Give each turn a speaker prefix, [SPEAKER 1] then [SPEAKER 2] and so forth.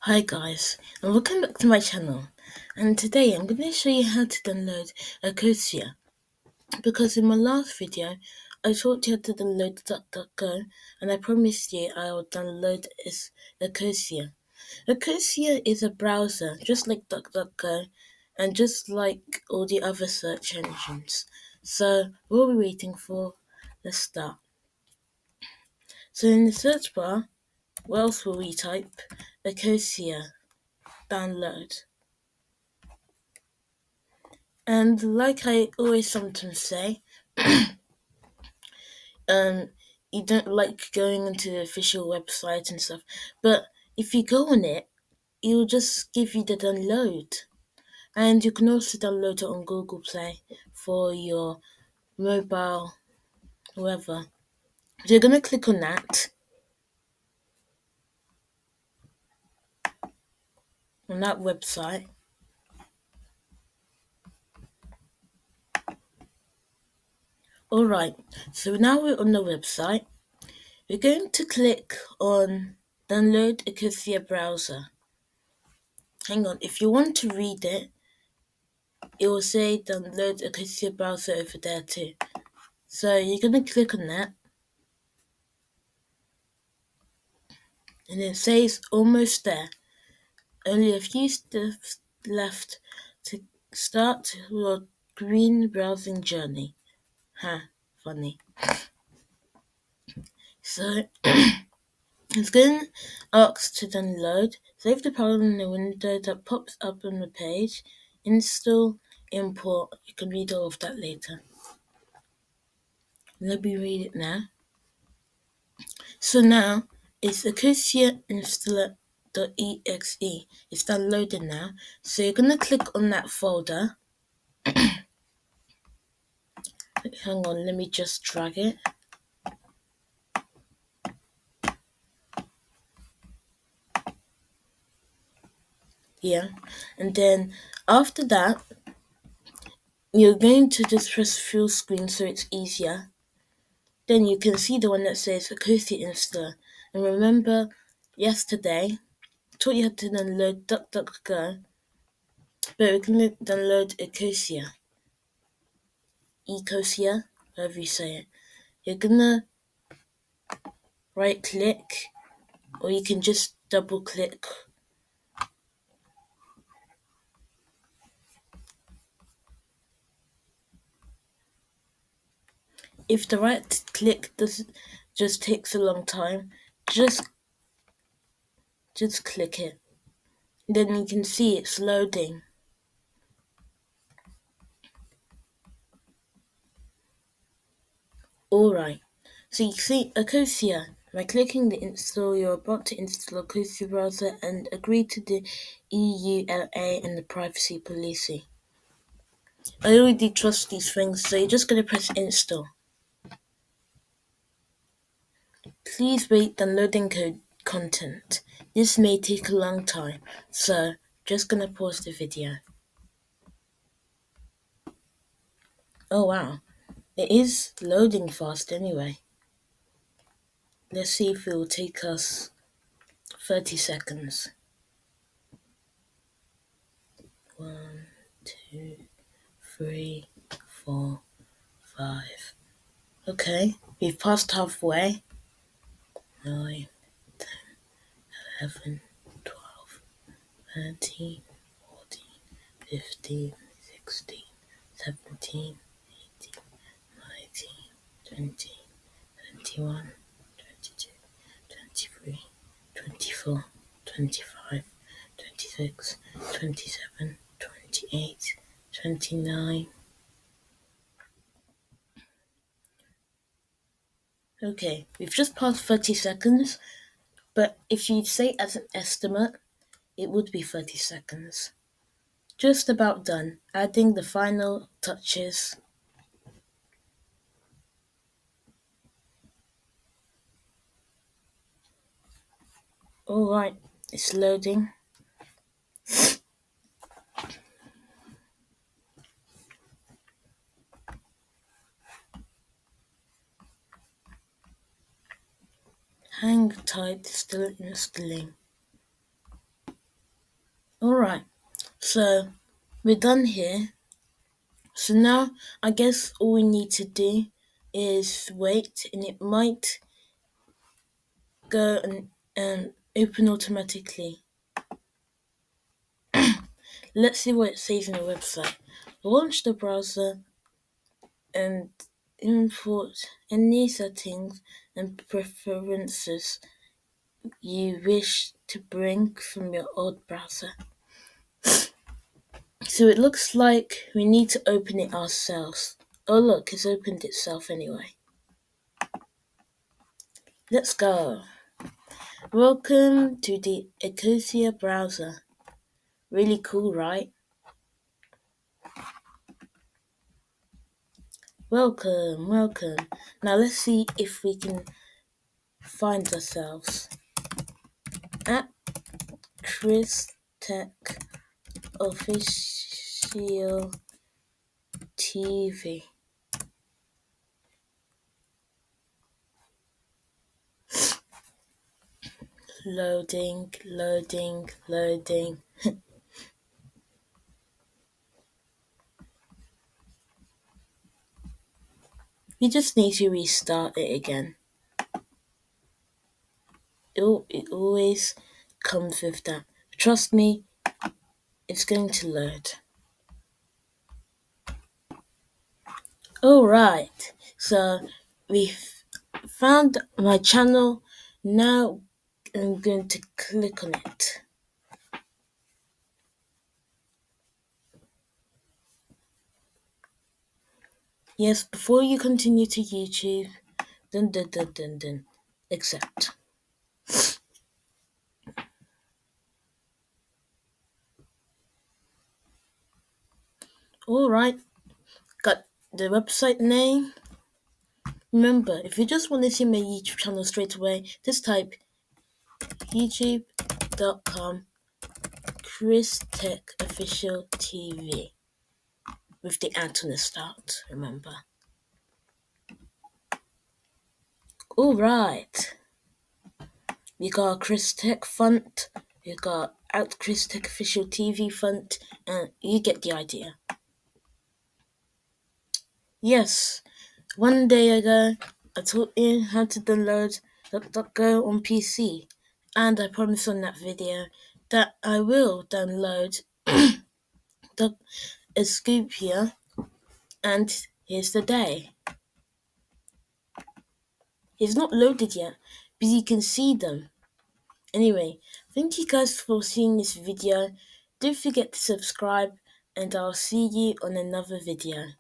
[SPEAKER 1] Hi guys, and welcome back to my channel. And today I'm going to show you how to download Ecosia. Because in my last video, I taught you how to download DuckDuckGo, and I promised you I will download Ecosia. Ecosia is a browser, just like DuckDuckGo, and just like all the other search engines. So, what are we waiting for? Let's start. So in the search bar, what else will we type? Ecosia. Download. And like I always sometimes say, um, you don't like going into the official website and stuff, but if you go on it, it will just give you the download. And you can also download it on Google Play for your mobile, whatever. So you're gonna click on that website. Alright, so now we're on the website. We're going to click on Download Ecosia Browser. Hang on, if you want to read it, it will say download Ecosia browser over there too. So you're gonna click on that, and it says almost there. Only a few steps left to start your green browsing journey. Funny. So it's going to ask to download. Save the file in the window that pops up on the page. Install, import. You can read all of that later. Let me read it now. So now it's Ecosia installer.exe. It's downloaded now. So you're gonna click on that folder. Hang on, let me just drag it. Here. And then after that, you're going to just press full screen so it's easier. Then you can see the one that says Ecosia installer. And remember, yesterday, I taught you how to download DuckDuckGo, but we're gonna download Ecosia, however you say it. You're gonna right click, or you can just double click. If the right click just takes a long time, just click it. Then you can see it's loading. Alright, so you see Ecosia. By clicking the install, you're about to install Ecosia browser and agree to the EULA and the privacy policy. I already trust these things, so you're just going to press install. Please wait downloading content. This may take a long time, so just gonna pause the video. Oh wow, it is loading fast anyway. Let's see if it will take us 30 seconds. 1, 2, 3, 4, 5. Okay, we've passed halfway. 9, 10, 11, 12, 13, 14, 15, 16, 17, 18, 19, 20, 21, 22, 23, 24, 25, 26, 27, 28, 29. Okay, we've just passed 30 seconds, but if you say as an estimate, it would be 30 seconds. Just about done, adding the final touches. Alright, it's loading. Hang tight, still installing. Alright, so we're done here. So now I guess all we need to do is wait, and it might go and open automatically. Let's see what it says in the website. Launch the browser and import any settings and preferences you wish to bring from your old browser. So it looks like we need to open it ourselves. Oh look, it's opened itself anyway. Let's go. Welcome to the Ecosia browser. Really cool, right? Welcome. Now let's see if we can find ourselves at Chris Tech Official TV. Loading. We just need to restart it again. It always comes with that. Trust me, it's going to load. Alright, so we've found my channel. Now I'm going to click on it. Yes, before you continue to YouTube, accept. Alright, got the website name. Remember, if you just want to see my YouTube channel straight away, just type youtube.com Chris Tech Official TV with the @ on the start, remember. Alright, we got Chris Tech font, we got @ Chris Tech Official TV font, and you get the idea. Yes, one day ago, I taught you how to download DuckDuckGo on PC, and I promised on that video that I will download the Ecosia, and here's the day. It's not loaded yet, but you can see them. Anyway, thank you guys for seeing this video. Don't forget to subscribe, and I'll see you on another video.